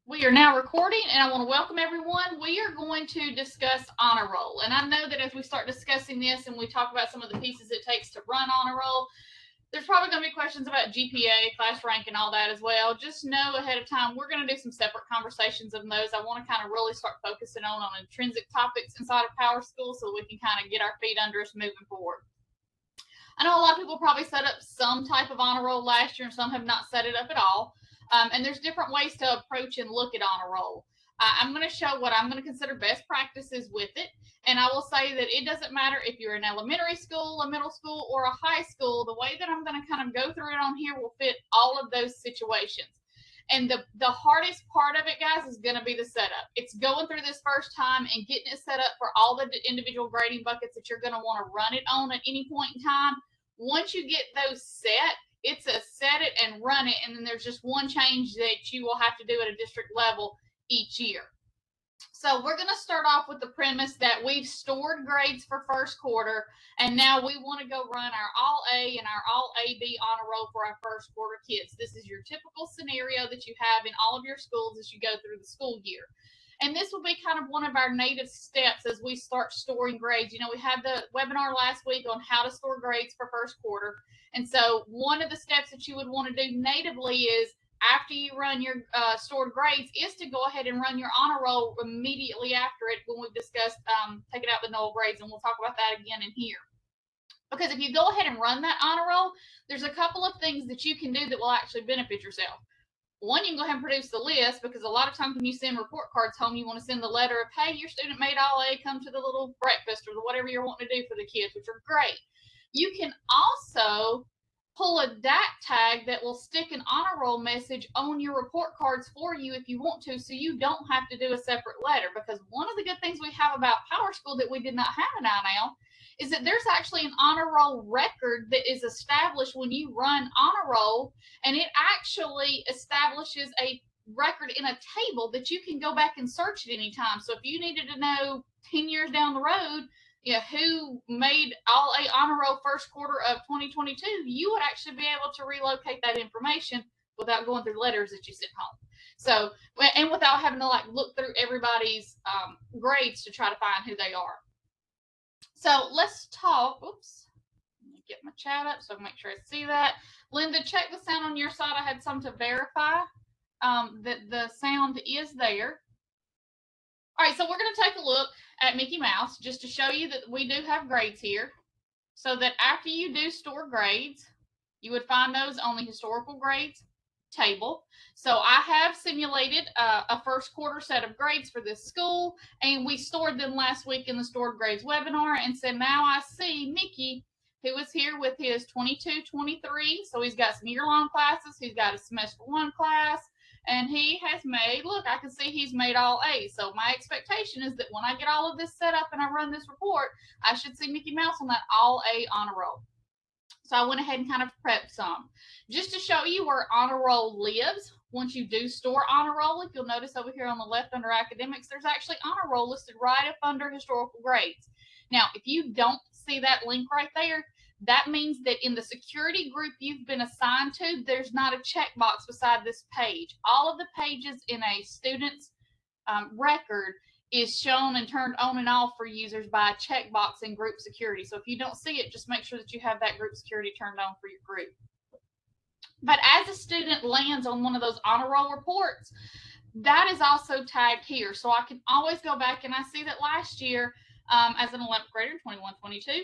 We are now recording, and I want to welcome everyone. We are going to discuss honor roll. And I know that as we start discussing this and we talk about some of the pieces it takes to run honor roll, there's probably going to be questions about GPA, class rank, and all that as well. Just know ahead of time, we're going to do some separate conversations of those. I want to kind of really start focusing on intrinsic topics inside of PowerSchool so we can kind of get our feet under us moving forward. I know a lot of people probably set up some type of honor roll last year, and some have not set it up at all. And there's different ways to approach and look at honor roll. I'm going to show what I'm going to consider best practices with it. And I will say that it doesn't matter if you're in elementary school, a middle school, or a high school. The way that I'm going to kind of go through it on here will fit all of those situations. And the hardest part of it, guys, is going to be the setup. It's going through this first time and getting it set up for all the individual grading buckets that you're going to want to run it on at any point in time. Once you get those set, it's a set it and run it, and then there's just one change that you will have to do at a district level each year. So we're going to start off with the premise that we've stored grades for first quarter, and now we want to go run our all A and our all AB honor roll for our first quarter kids. This is your typical scenario that you have in all of your schools as you go through the school year. And this will be kind of one of our native steps as we start storing grades. You know, we had the webinar last week on how to store grades for first quarter. And so one of the steps that you would want to do natively is after you run your stored grades is to go ahead and run your honor roll immediately after it when we've discussed taking out the null grades, and we'll talk about that again in here. Because if you go ahead and run that honor roll, there's a couple of things that you can do that will actually benefit yourself. One, you can go ahead and produce the list, because a lot of times when you send report cards home, you want to send the letter of, hey, your student made all A, come to the little breakfast or whatever you're wanting to do for the kids, which are great. You can also pull a DAT tag that will stick an honor roll message on your report cards for you if you want to, so you don't have to do a separate letter. Because one of the good things we have about PowerSchool that we did not have in INL is that there's actually an honor roll record that is established when you run honor roll, and it actually establishes a record in a table that you can go back and search at any time. So if you needed to know 10 years down the road, who made all A honor roll first quarter of 2022, you would actually be able to relocate that information without going through letters that you sent home. So, and without having to like look through everybody's grades to try to find who they are. So let's talk. Oops. Let me get my chat up so I can make sure I see that. Linda, check the sound on your side. I had some to verify that the sound is there. All right, so we're going to take a look at Mickey Mouse just to show you that we do have grades here. So that after you do store grades, you would find those on the historical grades table. So I have simulated a first quarter set of grades for this school, and we stored them last week in the stored grades webinar. And so now I see Mickey, who is here with his 22-23. So he's got some year-long classes. He's got a semester 1 class. And he has made, look, I can see he's made all A's. So my expectation is that when I get all of this set up and I run this report, I should see Mickey Mouse on that all A honor roll. So I went ahead and kind of prepped some. Just to show you where honor roll lives, once you do store honor roll, if you'll notice over here on the left under academics, there's actually honor roll listed right up under historical grades. Now, if you don't see that link right there, that means that in the security group you've been assigned to, there's not a checkbox beside this page. All of the pages in a student's record is shown and turned on and off for users by a checkbox in group security. So if you don't see it, just make sure that you have that group security turned on for your group. But as a student lands on one of those honor roll reports, that is also tagged here. So I can always go back, and I see that last year, as an 11th grader, 21-22,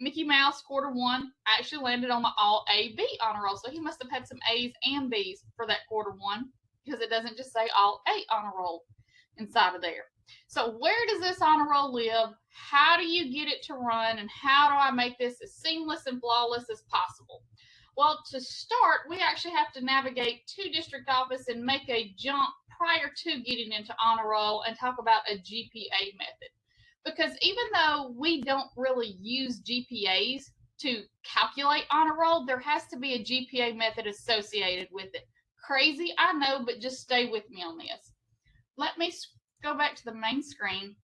Mickey Mouse quarter 1 actually landed on the all AB honor roll. So he must have had some A's and B's for that quarter 1, because it doesn't just say all A honor roll inside of there. So where does this honor roll live? How do you get it to run? And how do I make this as seamless and flawless as possible? Well, to start, we actually have to navigate to district office and make a jump prior to getting into honor roll and talk about a GPA method. Because even though we don't really use GPAs to calculate honor roll, there has to be a GPA method associated with it. Crazy, I know, but just stay with me on this. Let me go back to the main screen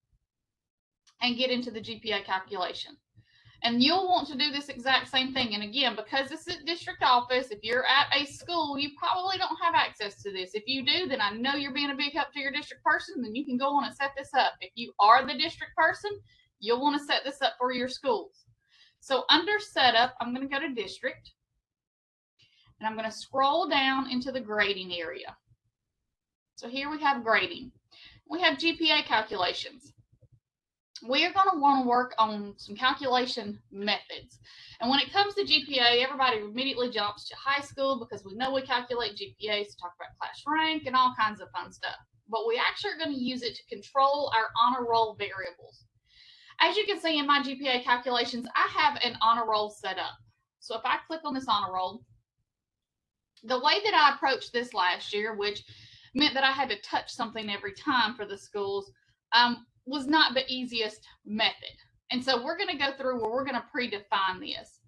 and get into the GPA calculation. And you'll want to do this exact same thing. And again, because this is district office, if you're at a school, you probably don't have access to this. If you do, then I know you're being a big help to your district person, then you can go on and set this up. If you are the district person, you'll want to set this up for your schools. So under setup, I'm going to go to district, and I'm going to scroll down into the grading area. So here we have grading. We have GPA calculations. We are going to want to work on some calculation methods. And when it comes to GPA, everybody immediately jumps to high school because we know we calculate GPAs to talk about class rank and all kinds of fun stuff. But we actually are going to use it to control our honor roll variables. As you can see in my GPA calculations, I have an honor roll set up. So if I click on this honor roll, the way that I approached this last year, which meant that I had to touch something every time for the schools, was not the easiest method. And so we're going to go through where we're going to predefine this.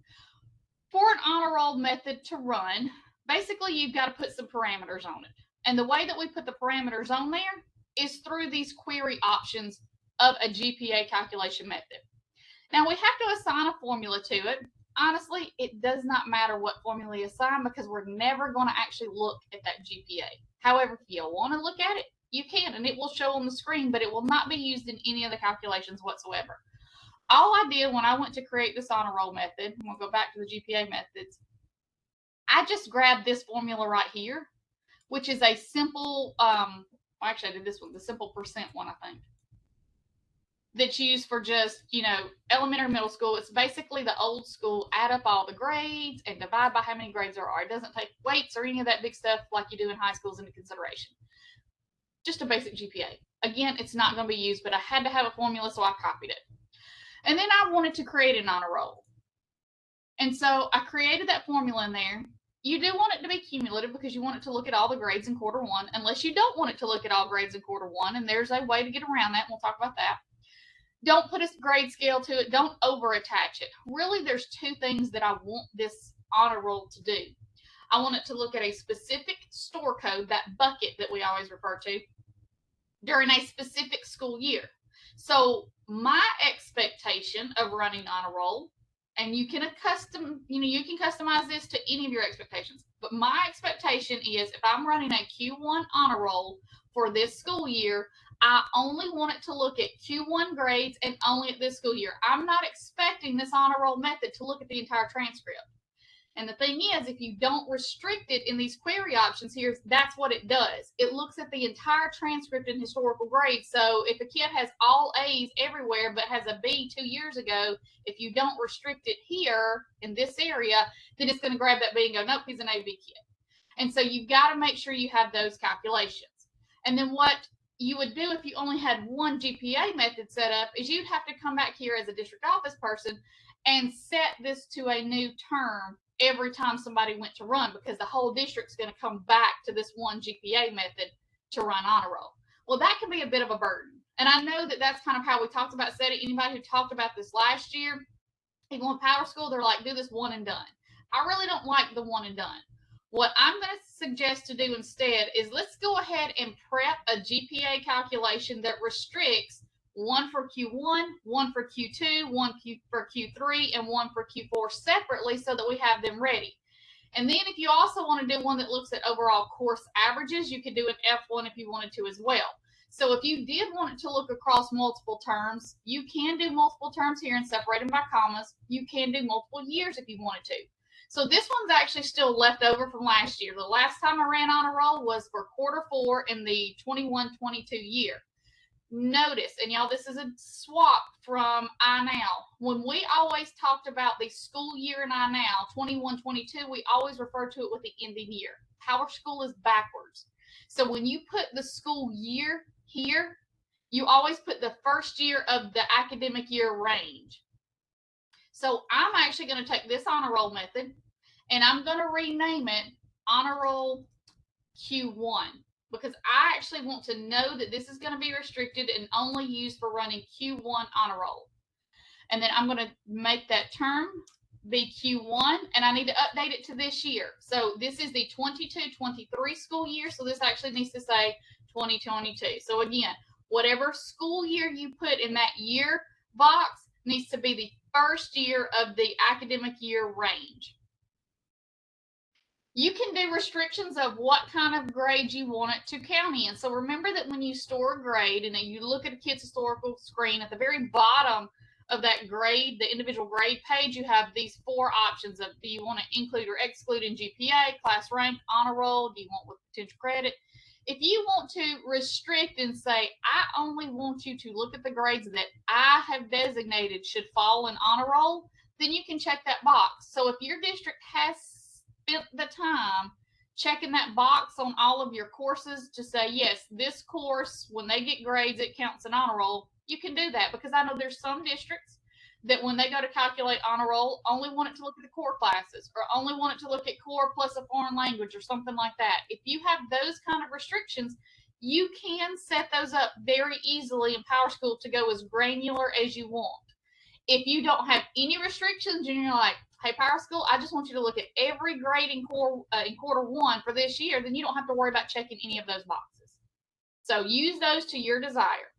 For an honor roll method to run, basically you've got to put some parameters on it. And the way that we put the parameters on there is through these query options of a GPA calculation method. Now we have to assign a formula to it. Honestly, it does not matter what formula you assign because we're never going to actually look at that GPA. However, if you want to look at it, you can, and it will show on the screen, but it will not be used in any of the calculations whatsoever. All I did when I went to create this honor roll method, and we'll go back to the GPA methods, I just grabbed this formula right here, which is a simple, actually I did this one, the simple percent one, I think, that's used for just, elementary, middle school. It's basically the old school, add up all the grades and divide by how many grades there are. It doesn't take weights or any of that big stuff like you do in high schools into consideration. Just a basic GPA. Again, it's not going to be used, but I had to have a formula, so I copied it. And then I wanted to create an honor roll. And so I created that formula in there. You do want it to be cumulative because you want it to look at all the grades in quarter one, unless you don't want it to look at all grades in quarter one, and there's a way to get around that, and we'll talk about that. Don't put a grade scale to it. Don't over-attach it. Really, there's two things that I want this honor roll to do. I want it to look at a specific store code, that bucket that we always refer to, during a specific school year. So my expectation of running honor roll, and you can customize this to any of your expectations, but my expectation is if I'm running a Q1 honor roll for this school year, I only want it to look at Q1 grades and only at this school year. I'm not expecting this honor roll method to look at the entire transcript. And the thing is, if you don't restrict it in these query options here, that's what it does. It looks at the entire transcript and historical grades. So if a kid has all A's everywhere but has a B 2 years ago, if you don't restrict it here in this area, then it's going to grab that B and go, nope, he's an AB kid. And so you've got to make sure you have those calculations. And then what you would do if you only had one GPA method set up is you'd have to come back here as a district office person and set this to a new term every time somebody went to run, because the whole district's going to come back to this one GPA method to run honor roll. Well, that can be a bit of a burden. And I know that that's kind of how we talked about setting. Anybody who talked about this last year, even with PowerSchool, they're like, do this one and done. I really don't like the one and done. What I'm going to suggest to do instead is let's go ahead and prep a GPA calculation that restricts one for Q1, one for Q2, one for Q3, and one for Q4 separately so that we have them ready. And then if you also want to do one that looks at overall course averages, you could do an F1 if you wanted to as well. So if you did want it to look across multiple terms, you can do multiple terms here and separate them by commas. You can do multiple years if you wanted to. So this one's actually still left over from last year. The last time I ran honor roll was for quarter 4 in the 21-22 year. Notice, and y'all, this is a swap from iNow. When we always talked about the school year in iNow, 21-22, we always refer to it with the ending year. PowerSchool is backwards. So when you put the school year here, you always put the first year of the academic year range. So I'm actually going to take this honor roll method and I'm going to rename it honor roll Q1. Because I actually want to know that this is going to be restricted and only used for running Q1 honor roll. And then I'm going to make that term be Q1, and I need to update it to this year. So this is the 22-23 school year, so this actually needs to say 2022. So again, whatever school year you put in that year box needs to be the first year of the academic year range. You can do restrictions of what kind of grade you want it to count in. So remember that when you store a grade and you look at a kid's historical screen, at the very bottom of that grade, the individual grade page, you have these four options of, do you want to include or exclude in GPA, class rank, honor roll, do you want with potential credit? If you want to restrict and say, I only want you to look at the grades that I have designated should fall in honor roll, then you can check that box. So if your district has spent the time checking that box on all of your courses to say, yes, this course, when they get grades, it counts in honor roll, you can do that, because I know there's some districts that when they go to calculate honor roll, only want it to look at the core classes, or only want it to look at core plus a foreign language or something like that. If you have those kind of restrictions, you can set those up very easily in PowerSchool to go as granular as you want. If you don't have any restrictions and you're like, hey, PowerSchool, I just want you to look at every grade in quarter one for this year, then you don't have to worry about checking any of those boxes. So use those to your desire.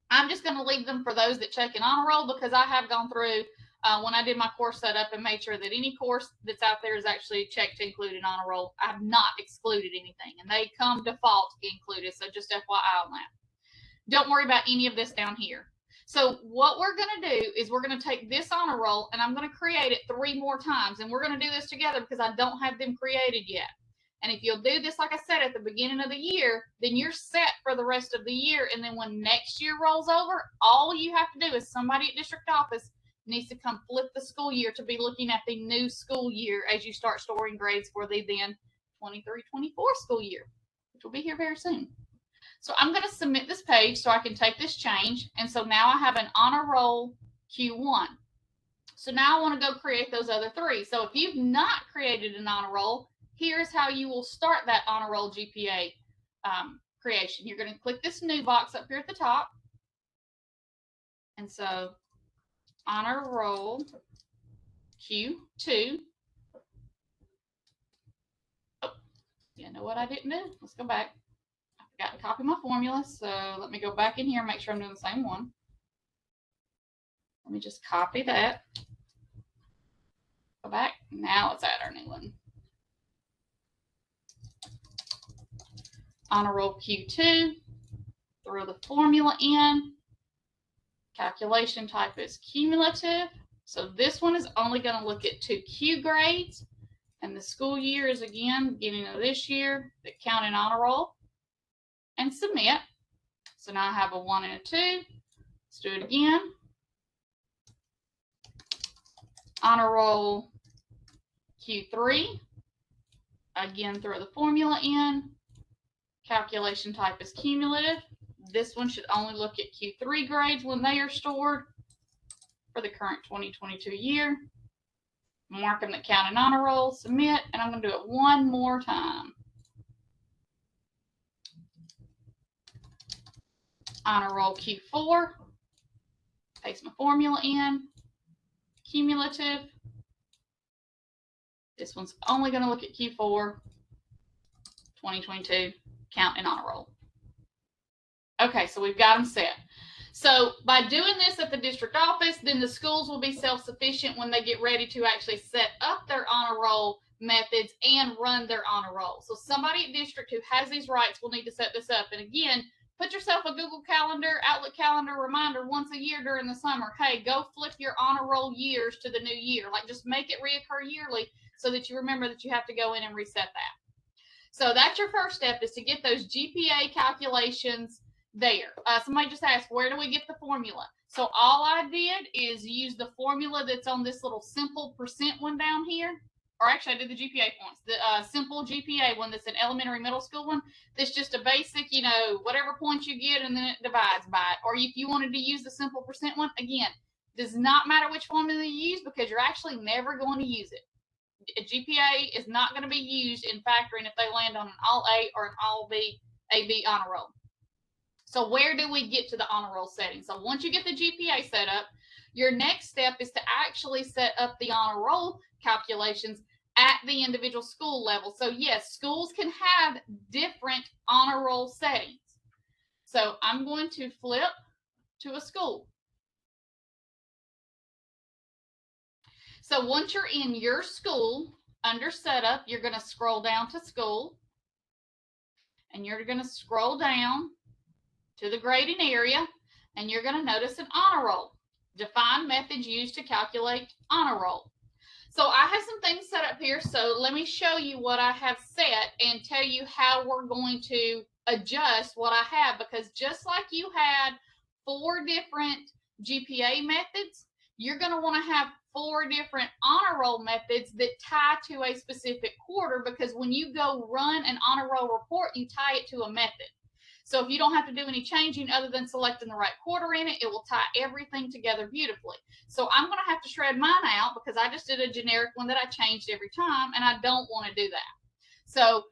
I'm just going to leave them for those that check in honor roll, because I have gone through when I did my course setup and made sure that any course that's out there is actually checked to include in honor roll. I have not excluded anything, and they come default included. So just FYI on that. Don't worry about any of this down here. So what we're going to do is we're going to take this honor roll, and I'm going to create it 3 more times, and we're going to do this together because I don't have them created yet. And if you'll do this, like I said, at the beginning of the year, then you're set for the rest of the year. And then when next year rolls over, all you have to do is somebody at district office needs to come flip the school year to be looking at the new school year as you start storing grades for the then 23-24 school year, which will be here very soon. So I'm going to submit this page so I can take this change. And so now I have an honor roll Q1. So now I want to go create those other 3. So if you've not created an honor roll, here's how you will start that honor roll GPA creation. You're going to click this new box up here at the top. And so honor roll Q2. Oh, you know what I didn't do? Let's go back. I forgot to copy my formula. So let me go back in here and make sure I'm doing the same one. Let me just copy that. Go back. Now let's add our new one. Honor roll Q2, throw the formula in. Calculation type is cumulative. So this one is only going to look at 2 Q grades. And the school year is, again, beginning of this year, that count in honor roll. And submit. So now I have a 1 and a 2. Let's do it again. Honor roll Q3. Again, throw the formula in. Calculation type is cumulative. This one should only look at Q3 grades when they are stored for the current 2022 year. Mark them that count in honor roll, submit, and I'm going to do it 1 more time. Honor roll Q4. Paste my formula in. Cumulative. This one's only going to look at Q4 2022. Count in honor roll. Okay, so we've got them set. So by doing this at the district office, then the schools will be self-sufficient when they get ready to actually set up their honor roll methods and run their honor roll. So somebody at district who has these rights will need to set this up. And again, put yourself a Google Calendar, Outlook calendar reminder once a year during the summer. Hey, go flip your honor roll years to the new year. Like, just make it reoccur yearly so that you remember that you have to go in and reset that. So that's your first step, is to get those GPA calculations there. Somebody just asked, where do we get the formula? So all I did is use the formula that's on this little simple percent one down here. Or actually, I did the GPA points. The simple GPA one that's an elementary middle school one. That's just a basic, you know, whatever points you get, and then it divides by it. Or if you wanted to use the simple percent one, again, does not matter which formula you use, because you're actually never going to use it. A GPA is not going to be used in factoring if they land on an all A or an all B, AB honor roll. So where do we get to the honor roll setting? So once you get the GPA set up, your next step is to actually set up the honor roll calculations at the individual school level. So yes, schools can have different honor roll settings. So I'm going to flip to a school. So once you're in your school, under setup, you're going to scroll down to school, and you're going to scroll down to the grading area, and you're going to notice an honor roll. Define methods used to calculate honor roll. So I have some things set up here. So let me show you what I have set and tell you how we're going to adjust what I have, because just like you had 4 different GPA methods, you're going to want to have 4 different honor roll methods that tie to a specific quarter, because when you go run an honor roll report, you tie it to a method. So if you don't have to do any changing other than selecting the right quarter in it, it will tie everything together beautifully. So I'm going to have to shred mine out because I just did a generic one that I changed every time, and I don't want to do that. So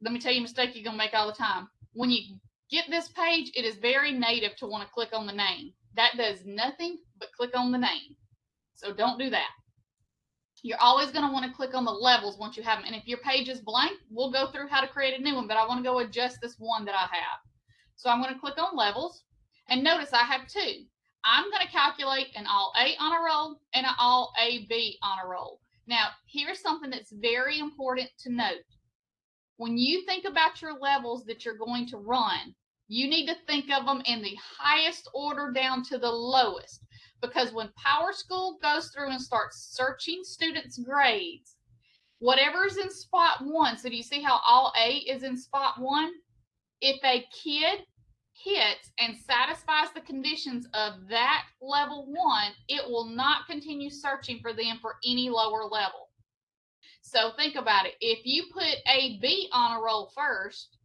let me tell you a mistake you're going to make all the time. When you get this page, it is very native to want to click on the name. That does nothing but click on the name. So don't do that. You're always going to want to click on the levels once you have them. And if your page is blank, we'll go through how to create a new one, but I want to go adjust this one that I have. So I'm going to click on levels, and notice I have 2. I'm going to calculate an all A honor roll and an all AB honor roll. Now, here's something that's very important to note. When you think about your levels that you're going to run, you need to think of them in the highest order down to the lowest. Because when PowerSchool goes through and starts searching students' grades, whatever's in spot 1, so do you see how all A is in spot 1? If a kid hits and satisfies the conditions of that level 1, it will not continue searching for them for any lower level. So think about it. If you put AB honor roll first,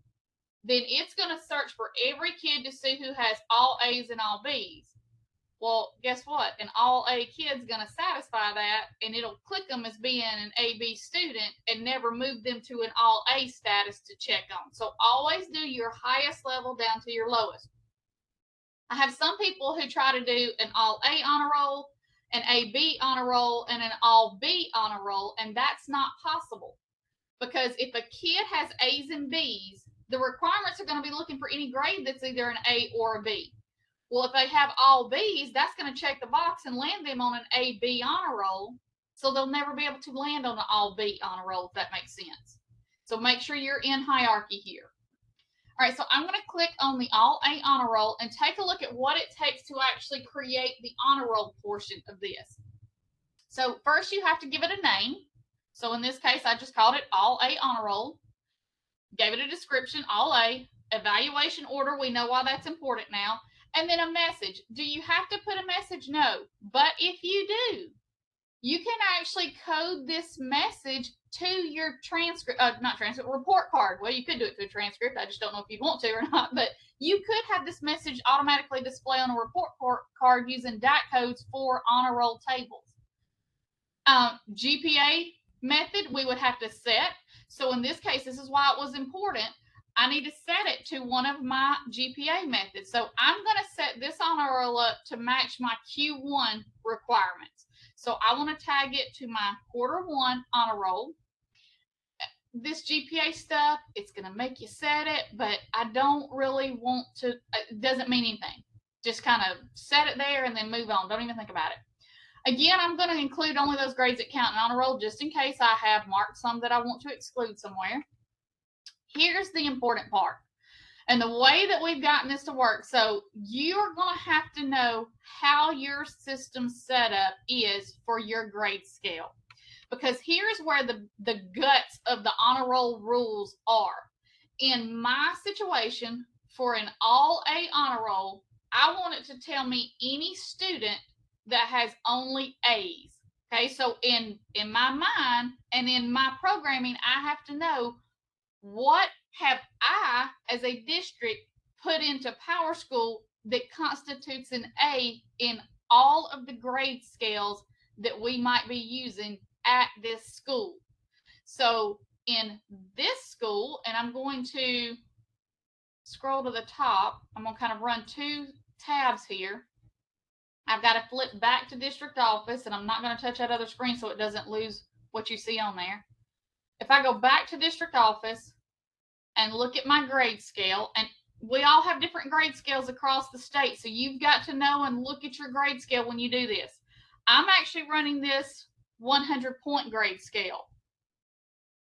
then it's going to search for every kid to see who has all A's and all B's. Well, guess what? An all A kid's going to satisfy that, and it'll click them as being an AB student and never move them to an all A status to check on. So always do your highest level down to your lowest. I have some people who try to do an all A honor roll, an AB honor roll, and an all B honor roll, and that's not possible. Because if a kid has A's and B's, the requirements are going to be looking for any grade that's either an A or a B. Well, if they have all B's, that's going to check the box and land them on an AB honor roll. So they'll never be able to land on an all B honor roll, if that makes sense. So make sure you're in hierarchy here. All right, so I'm going to click on the all A honor roll and take a look at what it takes to actually create the honor roll portion of this. So first you have to give it a name. So in this case, I just called it all A honor roll. Gave it a description, all A. Evaluation order, we know why that's important now. And then a message. Do you have to put a message? No. But if you do, you can actually code this message to your report card. Well, you could do it to a transcript. I just don't know if you'd want to or not. But you could have this message automatically display on a report card using DAT codes for honor roll tables. GPA method we would have to set. So in this case, this is why it was important. I need to set it to one of my GPA methods. So I'm going to set this honor roll up to match my Q1 requirements. So I want to tag it to my quarter 1 honor roll. This GPA stuff, it's going to make you set it, but I don't really want to, it doesn't mean anything. Just kind of set it there and then move on. Don't even think about it. Again, I'm going to include only those grades that count in honor roll just in case I have marked some that I want to exclude somewhere. Here's the important part. And the way that we've gotten this to work, so you're going to have to know how your system setup is for your grade scale. Because here's where the guts of the honor roll rules are. In my situation, for an all A honor roll, I want it to tell me any student that has only A's. Okay, so in my mind and in my programming, I have to know what have I, as a district, put into PowerSchool that constitutes an A in all of the grade scales that we might be using at this school. So in this school, and I'm going to scroll to the top, I'm going to kind of run 2 tabs here. I've got to flip back to district office, and I'm not going to touch that other screen so it doesn't lose what you see on there. If I go back to district office and look at my grade scale, and we all have different grade scales across the state, so you've got to know and look at your grade scale when you do this. I'm actually running this 100-point grade scale.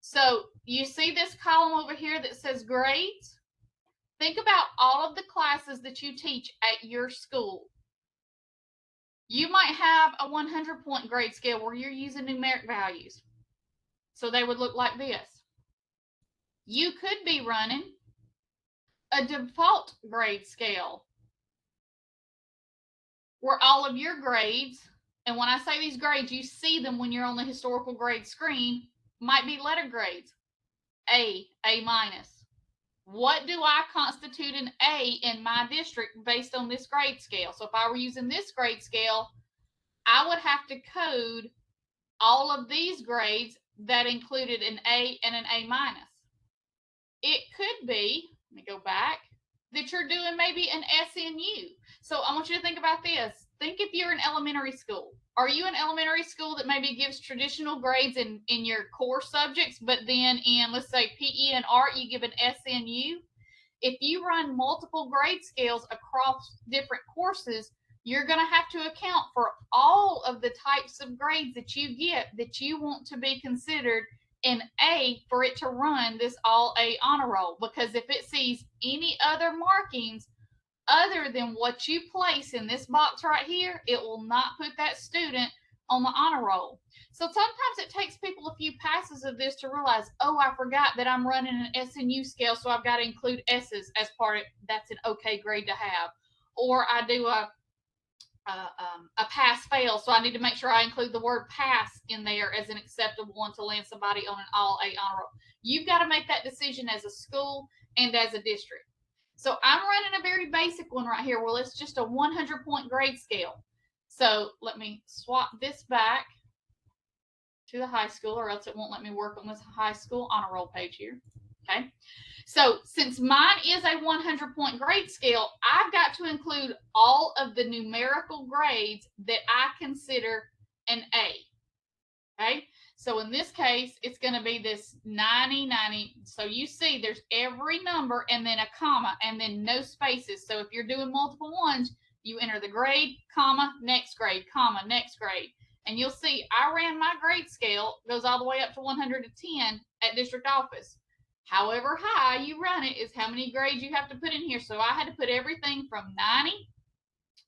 So you see this column over here that says grades? Think about all of the classes that you teach at your school. You might have a 100-point grade scale where you're using numeric values. So they would look like this. You could be running a default grade scale where all of your grades, and when I say these grades, you see them when you're on the historical grade screen, might be letter grades. A minus. What do I constitute an A in my district based on this grade scale? So if I were using this grade scale, I would have to code all of these grades that included an A and an A minus. It could be, let me go back, that you're doing maybe an SNU. So I want you to think about this. Think if you're in elementary school. Are you in elementary school that maybe gives traditional grades in your core subjects, but then in, let's say, PE and art, you give an SNU? If you run multiple grade scales across different courses, you're going to have to account for all of the types of grades that you get that you want to be considered an A for it to run this all A honor roll. Because if it sees any other markings other than what you place in this box right here, it will not put that student on the honor roll. So sometimes it takes people a few passes of this to realize, oh, I forgot that I'm running an SNU scale, so I've got to include S's as part of that's an okay grade to have. Or I do a pass-fail, so I need to make sure I include the word pass in there as an acceptable one to land somebody on an all-A honor roll. You've got to make that decision as a school and as a district. So I'm running a very basic one right here. Well, it's just a 100-point grade scale. So let me swap this back to the high school, or else it won't let me work on this high school honor roll page here. Okay. So since mine is a 100-point grade scale, I've got to include all of the numerical grades that I consider an A. Okay. So in this case, it's going to be this 90, 90. So you see there's every number and then a comma and then no spaces. So if you're doing multiple ones, you enter the grade, comma, next grade, comma, next grade. And you'll see I ran my grade scale, goes all the way up to 110 at district office. However high you run it is how many grades you have to put in here. So I had to put everything from 90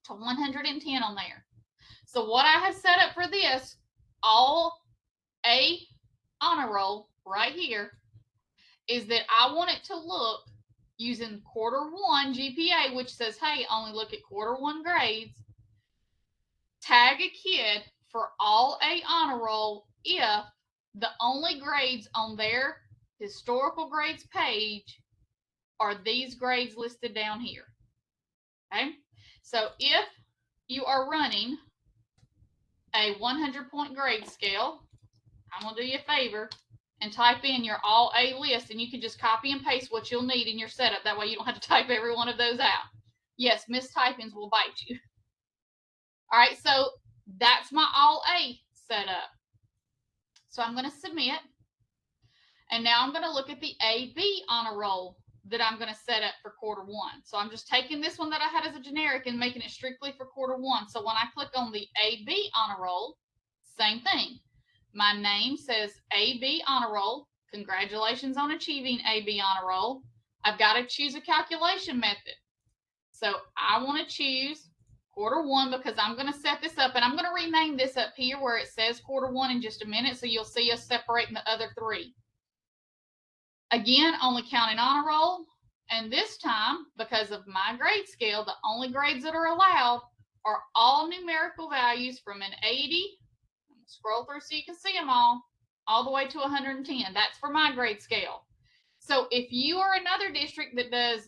to 110 on there. So what I have set up for this, all A honor roll right here, is that I want it to look using Q1 GPA, which says, hey, only look at Q1 grades. Tag a kid for all A honor roll if the only grades on their historical grades page are these grades listed down here. Okay, so if you are running a 100-point grade scale, I'm going to do you a favor and type in your all A list, and you can just copy and paste what you'll need in your setup. That way you don't have to type every one of those out. Yes, mistypings will bite you. All right, so that's my all A setup. So I'm going to submit. And now I'm going to look at the AB honor roll that I'm going to set up for Q1. So I'm just taking this one that I had as a generic and making it strictly for Q1. So when I click on the AB honor roll, same thing. My name says AB honor roll. Congratulations on achieving AB honor roll. I've got to choose a calculation method. So I want to choose Q1 because I'm going to set this up, and I'm going to rename this up here where it says Q1 in just a minute. So you'll see us separating the other three. Again, only counting honor roll, and this time, because of my grade scale, the only grades that are allowed are all numerical values from an 80, scroll through so you can see them all the way to 110. That's for my grade scale. So if you are another district that does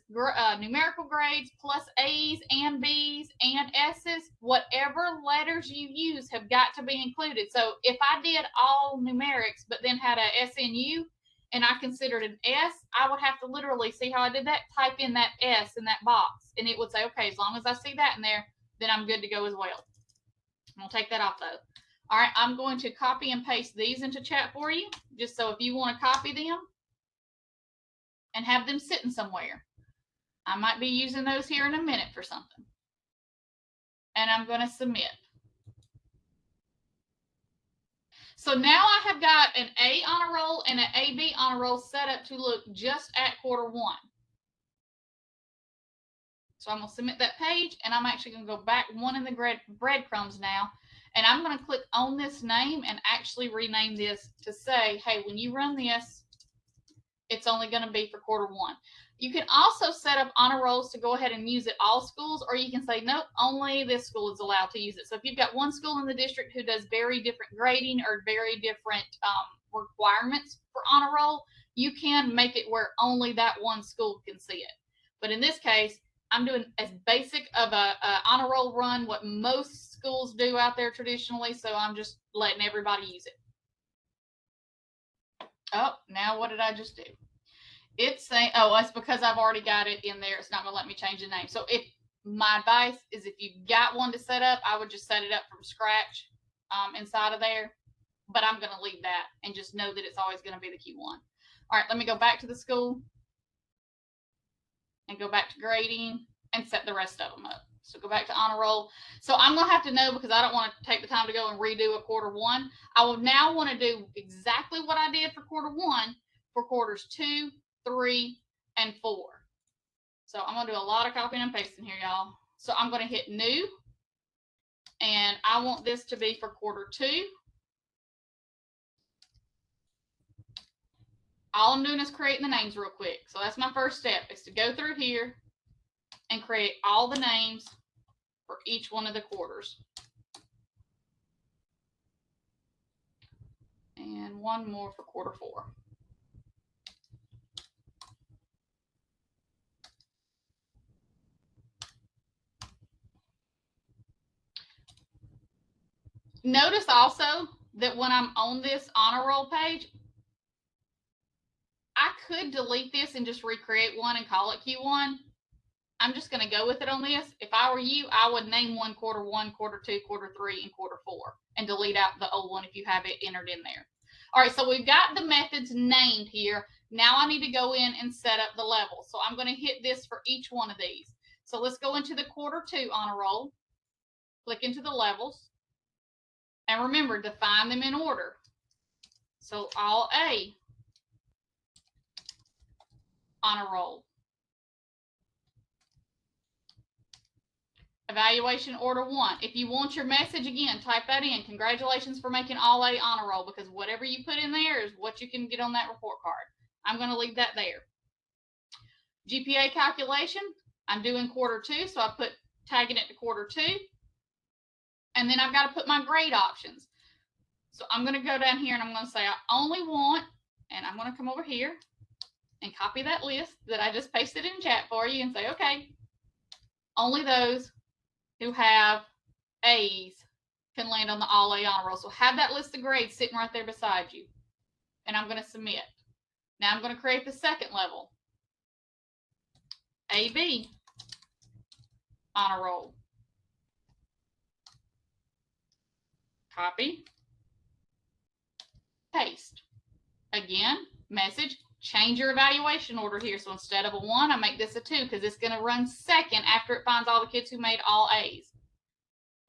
numerical grades plus A's and B's and S's, whatever letters you use have got to be included. So if I did all numerics but then had a SNU, and I considered an S, I would have to literally see how I did that, type in that S in that box, and it would say, okay, as long as I see that in there, then I'm good to go as well. I'm going to take that off, though. All right, I'm going to copy and paste these into chat for you, just so if you want to copy them and have them sitting somewhere. I might be using those here in a minute for something. And I'm going to submit. So now I have got an A honor roll and an AB honor roll set up to look just at quarter one. So I'm going to submit that page, and I'm actually going to go back one in the breadcrumbs now, and I'm going to click on this name and actually rename this to say, hey, when you run this, it's only going to be for quarter one. You can also set up honor rolls to go ahead and use at all schools, or you can say, nope, only this school is allowed to use it. So if you've got one school in the district who does very different grading or very different requirements for honor roll, you can make it where only that one school can see it. But in this case, I'm doing as basic of a honor roll run, what most schools do out there traditionally, so I'm just letting everybody use it. Oh, now what did I just do? It's saying, oh, it's because I've already got it in there. It's not going to let me change the name. So if my advice is if you've got one to set up, I would just set it up from scratch inside of there. But I'm going to leave that and just know that it's always going to be the Q1. All right, let me go back to the school and go back to grading and set the rest of them up. So go back to honor roll. So I'm going to have to know, because I don't want to take the time to go and redo a quarter one. I will now want to do exactly what I did for quarter one for quarters 2, 3, and 4. So I'm going to do a lot of copying and pasting here, y'all. So I'm going to hit new, and I want this to be for quarter 2. All I'm doing is creating the names real quick. So that's my first step, is to go through here and create all the names for each one of the quarters. And one more for quarter 4. Notice also that when I'm on this honor roll page, I could delete this and just recreate one and call it Q1. I'm just going to go with it on this. If I were you, I would name one quarter 1, quarter 2, quarter 3, and quarter 4, and delete out the old one if you have it entered in there. All right, so we've got the methods named here. Now I need to go in and set up the levels. So I'm going to hit this for each one of these. So let's go into the quarter 2 honor roll, click into the levels, and remember, define them in order. So all A honor roll. Evaluation order 1. If you want your message, again, type that in. Congratulations for making all A honor roll, because whatever you put in there is what you can get on that report card. I'm going to leave that there. GPA calculation, I'm doing quarter 2, so I put tagging it to quarter 2. And then I've got to put my grade options. So I'm going to go down here and I'm going to say I only want, and I'm going to come over here and copy that list that I just pasted in chat for you and say, okay, only those who have A's can land on the all A honor roll. So have that list of grades sitting right there beside you. And I'm going to submit. Now I'm going to create the second level. AB honor roll. Copy. Paste. Again, message, change your evaluation order here. So instead of a 1, I make this a 2 because it's going to run second after it finds all the kids who made all A's.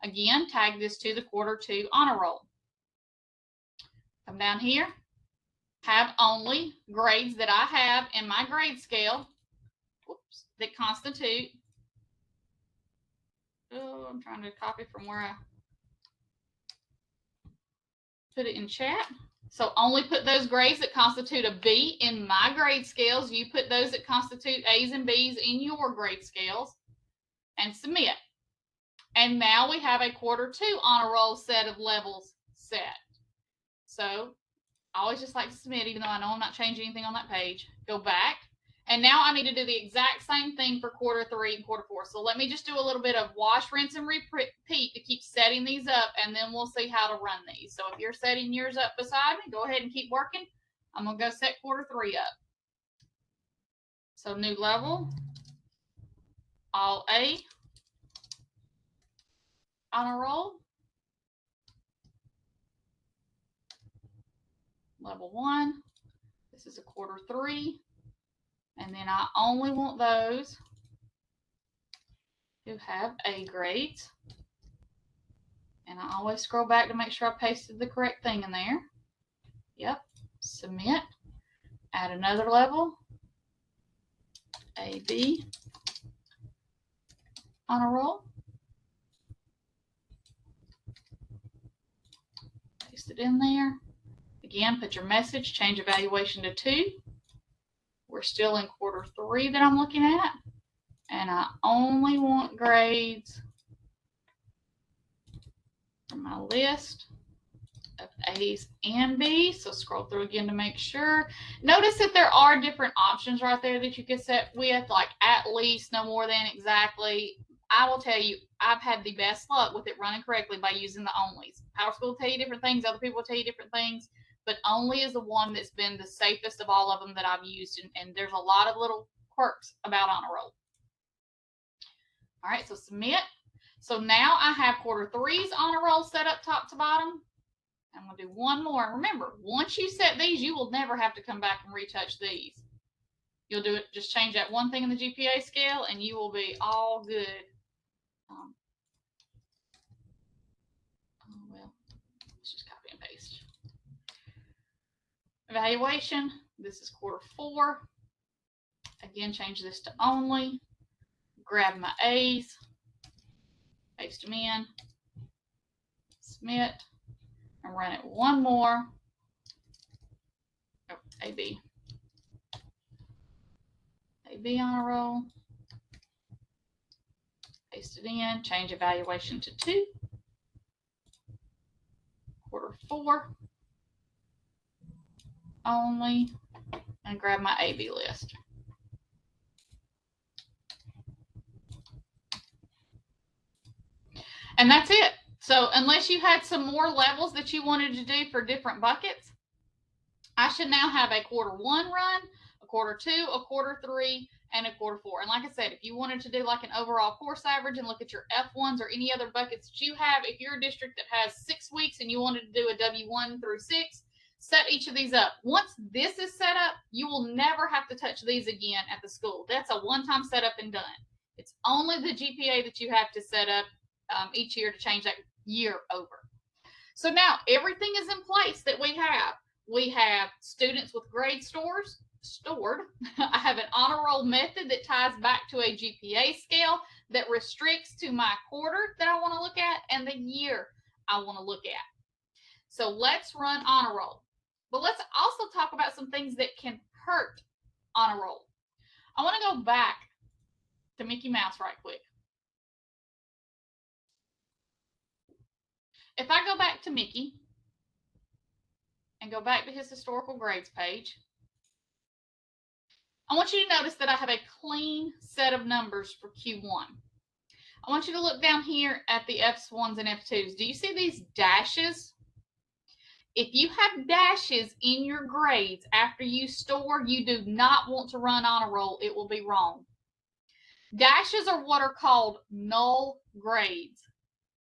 Again, tag this to the quarter 2 honor roll. Come down here, have only grades that I have in my grade scale, that constitute, I'm trying to copy from where I put it in chat. So only put those grades that constitute a B in my grade scales. You put those that constitute A's and B's in your grade scales and submit. And now we have a quarter 2 honor roll set of levels set. So I always just like to submit, even though I know I'm not changing anything on that page. Go back. And now I need to do the exact same thing for quarter 3 and quarter 4. So let me just do a little bit of wash, rinse, and repeat to keep setting these up, and then we'll see how to run these. So if you're setting yours up beside me, go ahead and keep working. I'm going to go set quarter 3 up. So new level, all A, honor roll, level 1. This is a quarter 3. And then I only want those who have A grades. And I always scroll back to make sure I pasted the correct thing in there. Yep. Submit. Add another level. AB. Honor roll. Paste it in there. Again, put your message, change evaluation to 2. We're still in quarter 3 that I'm looking at. And I only want grades from my list of A's and B's. So scroll through again to make sure. Notice that there are different options right there that you can set with, like at least, no more than, exactly. I will tell you, I've had the best luck with it running correctly by using the onlys. PowerSchool will tell you different things, other people will tell you different things, but only is the one that's been the safest of all of them that I've used, and there's a lot of little quirks about honor roll. All right, so submit. So now I have quarter 3's honor roll set up top to bottom. I'm going to do one more. And remember, once you set these, you will never have to come back and retouch these. You'll do it, just change that one thing in the GPA scale, and you will be all good. Well, let's just copy and paste. Evaluation, this is quarter 4. Again, change this to only. Grab my A's, paste them in, submit, and run it one more. Oh, AB. AB honor roll. Paste it in, change evaluation to 2. Quarter 4. Only, and grab my AB list. And that's it. So unless you had some more levels that you wanted to do for different buckets, I should now have a quarter 1 run, a quarter 2, a quarter 3, and a quarter 4. And like I said, if you wanted to do like an overall course average and look at your F1s or any other buckets that you have, if you're a district that has 6 weeks and you wanted to do a W1 through 6, set each of these up. Once this is set up, you will never have to touch these again at the school. That's a one-time setup and done. It's only the GPA that you have to set up each year to change that year over. So now everything is in place that we have. We have students with grade stored. I have an honor roll method that ties back to a GPA scale that restricts to my quarter that I want to look at and the year I want to look at. So let's run honor roll. But let's also talk about some things that can hurt honor roll. I want to go back to Mickey Mouse right quick. If I go back to Mickey and go back to his historical grades page, I want you to notice that I have a clean set of numbers for Q1. I want you to look down here at the F1s and F2s. Do you see these dashes? If you have dashes in your grades after you store, you do not want to run honor roll. It will be wrong. Dashes are what are called null grades.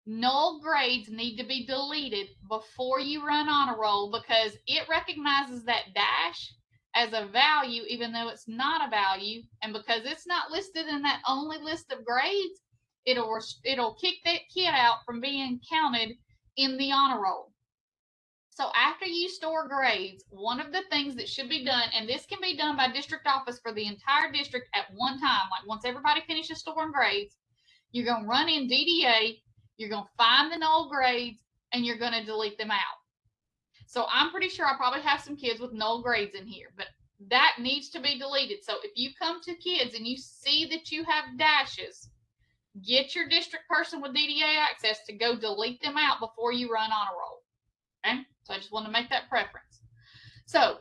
Null grades need to be deleted before you run honor roll because it recognizes that dash as a value even though it's not a value, and because it's not listed in that only list of grades, it'll kick that kid out from being counted in the honor roll. So after you store grades, one of the things that should be done, and this can be done by district office for the entire district at one time, like once everybody finishes storing grades, you're going to run in DDA, you're going to find the null grades, and you're going to delete them out. So I'm pretty sure I probably have some kids with null grades in here, but that needs to be deleted. So if you come to kids and you see that you have dashes, get your district person with DDA access to go delete them out before you run honor roll. Okay? So I just want to make that preference. So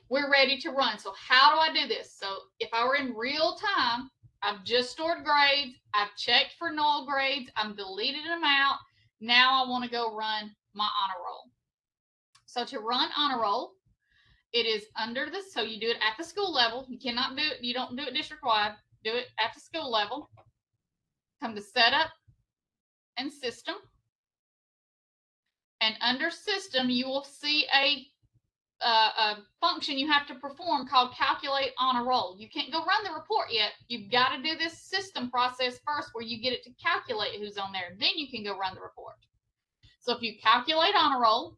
we're ready to run. So how do I do this? So if I were in real time, I've just stored grades, I've checked for null grades, I'm deleted them out. Now I want to go run my honor roll. So to run honor roll, it is under this, so you do it at the school level. You cannot do it, you don't do it district-wide, do it at the school level. Come to setup and system. And under system, you will see a function you have to perform called calculate honor roll. You can't go run the report yet. You've got to do this system process first where you get it to calculate who's on there. Then you can go run the report. So if you calculate honor roll,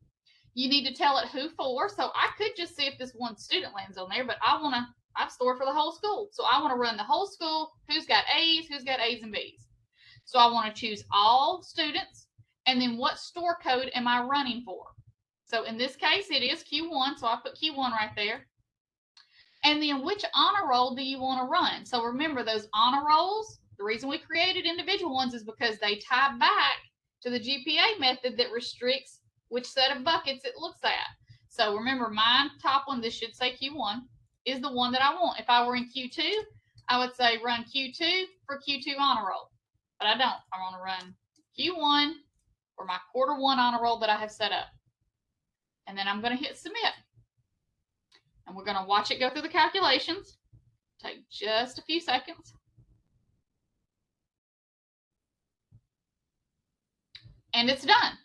you need to tell it who for. So I could just see if this one student lands on there, but I've stored for the whole school. So I want to run the whole school, who's got A's and B's. So I want to choose all students, and then what store code am I running for? So in this case, it is Q1, so I put Q1 right there. And then which honor roll do you want to run? So remember, those honor rolls, the reason we created individual ones is because they tie back to the GPA method that restricts which set of buckets it looks at. So remember, my top one, this should say Q1, is the one that I want. If I were in Q2, I would say run Q2 for Q2 honor roll. But I don't. I want to run Q1 for my quarter one honor roll that I have set up. And then I'm going to hit submit. And we're going to watch it go through the calculations. Take just a few seconds. And it's done.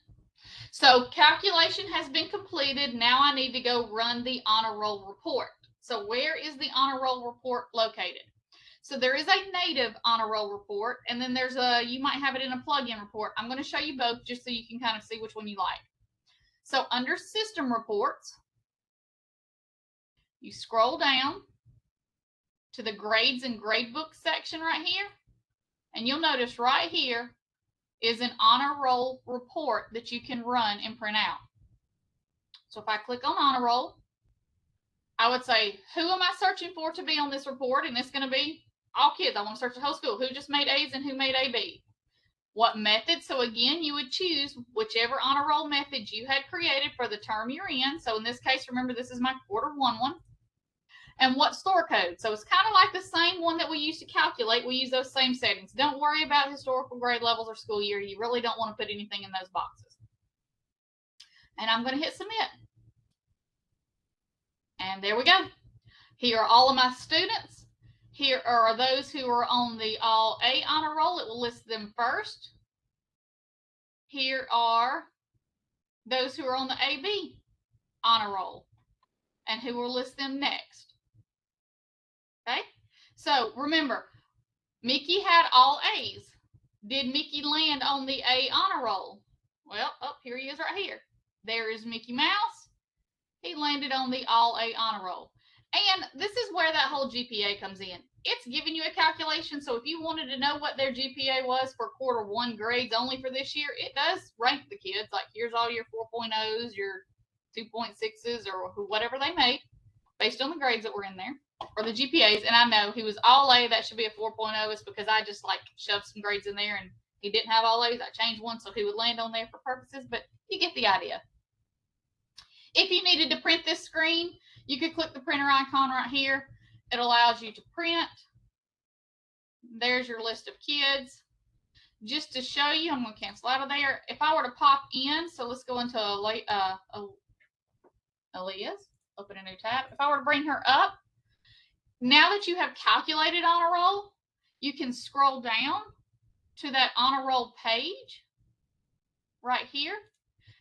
So calculation has been completed. Now I need to go run the honor roll report. So where is the honor roll report located? So there is a native honor roll report, and then there's you might have it in a plugin report. I'm going to show you both just so you can kind of see which one you like. So under system reports, you scroll down to the grades and gradebook section right here, and you'll notice right here is an honor roll report that you can run and print out. So if I click on honor roll, I would say, who am I searching for to be on this report? And it's going to be all kids. I want to search the whole school. Who just made A's and who made AB? What method? So again, you would choose whichever honor roll method you had created for the term you're in. So in this case, remember, this is my quarter one. And what store code? So it's kind of like the same one that we used to calculate. We use those same settings. Don't worry about historical grade levels or school year. You really don't want to put anything in those boxes. And I'm going to hit submit. And there we go. Here are all of my students. Here are those who are on the all A honor roll. It will list them first. Here are those who are on the AB honor roll and who will list them next. Okay, so remember, Mickey had all A's. Did Mickey land on the A honor roll? Well, here he is right here. There is Mickey Mouse. He landed on the all A honor roll. And this is where that whole GPA comes in. It's giving you a calculation. So if you wanted to know what their GPA was for quarter one grades only for this year, it does rank the kids. Like, here's all your 4.0s, your 2.6s, or whatever they made based on the grades that were in there, or the GPAs. And I know he was all A. That should be a 4.0. It's because I just like shoved some grades in there and he didn't have all A's. I changed one so he would land on there for purposes, but you get the idea. If you needed to print this screen, you could click the printer icon right here. It allows you to print. There's your list of kids. Just to show you, I'm going to cancel out of there. If I were to pop in, so let's go into Aaliyah's, open a new tab. If I were to bring her up, now that you have calculated honor roll, you can scroll down to that honor roll page right here.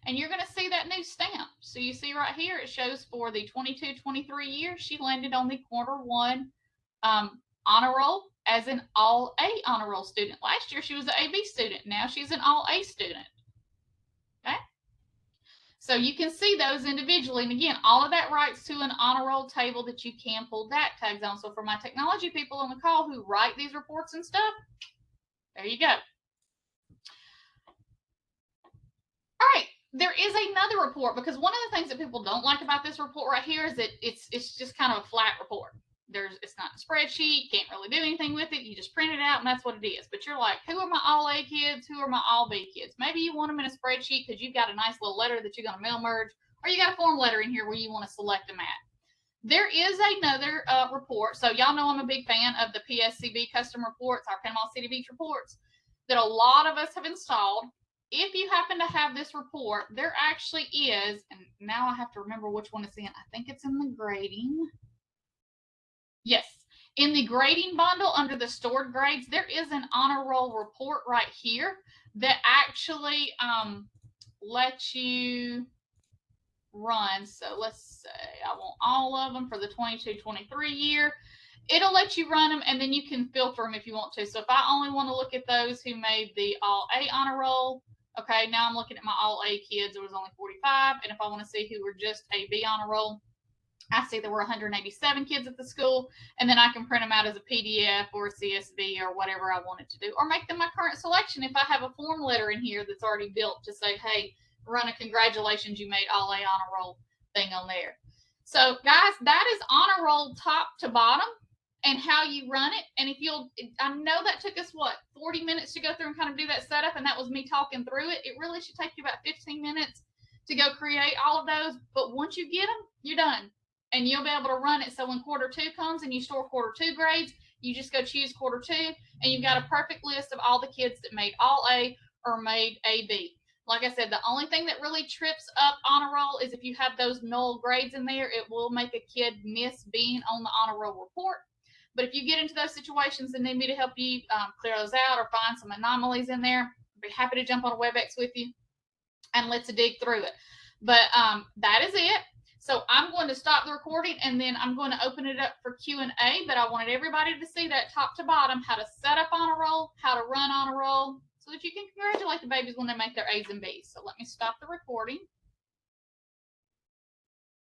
And you're going to see that new stamp. So you see right here, it shows for the 22-23 year, she landed on the quarter one honor roll as an all A honor roll student. Last year, she was an AB student. Now she's an all A student. Okay. So you can see those individually. And again, all of that writes to an honor roll table that you can pull DAC tags on. So for my technology people on the call who write these reports and stuff, there you go. All right. There is another report, because one of the things that people don't like about this report right here is that it's just kind of a flat report. It's not a spreadsheet, can't really do anything with it. You just print it out and that's what it is. But you're like, who are my all A kids? Who are my all B kids? Maybe you want them in a spreadsheet because you've got a nice little letter that you're going to mail merge, or you got a form letter in here where you want to select them at. There is another report. So y'all know I'm a big fan of the PSCB custom reports, our Panama City Beach reports, that a lot of us have installed. If you happen to have this report, there actually is, and now I have to remember which one it's in. I think it's in the grading. Yes, in the grading bundle under the stored grades, there is an honor roll report right here that actually lets you run. So let's say I want all of them for the 22-23 year. It'll let you run them, and then you can filter them if you want to. So if I only want to look at those who made the all A honor roll, Okay, now I'm looking at my all A kids. There was only 45. And if I want to see who were just AB honor roll, I see there were 187 kids at the school, and then I can print them out as a PDF or a CSV or whatever I wanted to do, or make them my current selection if I have a form letter in here that's already built to say, hey, run a congratulations, you made all A honor roll thing on there. So guys, that is honor roll top to bottom and how you run it. And if you'll, I know that took us what, 40 minutes to go through and kind of do that setup, and that was me talking through it. It really should take you about 15 minutes to go create all of those, but once you get them, you're done. And you'll be able to run it. So when quarter two comes and you store quarter two grades, you just go choose quarter two, and you've got a perfect list of all the kids that made all A or made AB. Like I said, the only thing that really trips up honor roll is if you have those null grades in there, it will make a kid miss being on the honor roll report. But if you get into those situations and need me to help you clear those out or find some anomalies in there, I'd be happy to jump on a WebEx with you and let's dig through it. But that is it. So I'm going to stop the recording, and then I'm going to open it up for Q&A, but I wanted everybody to see that top to bottom, how to set up honor roll, how to run honor roll, so that you can congratulate the babies when they make their A's and B's. So let me stop the recording.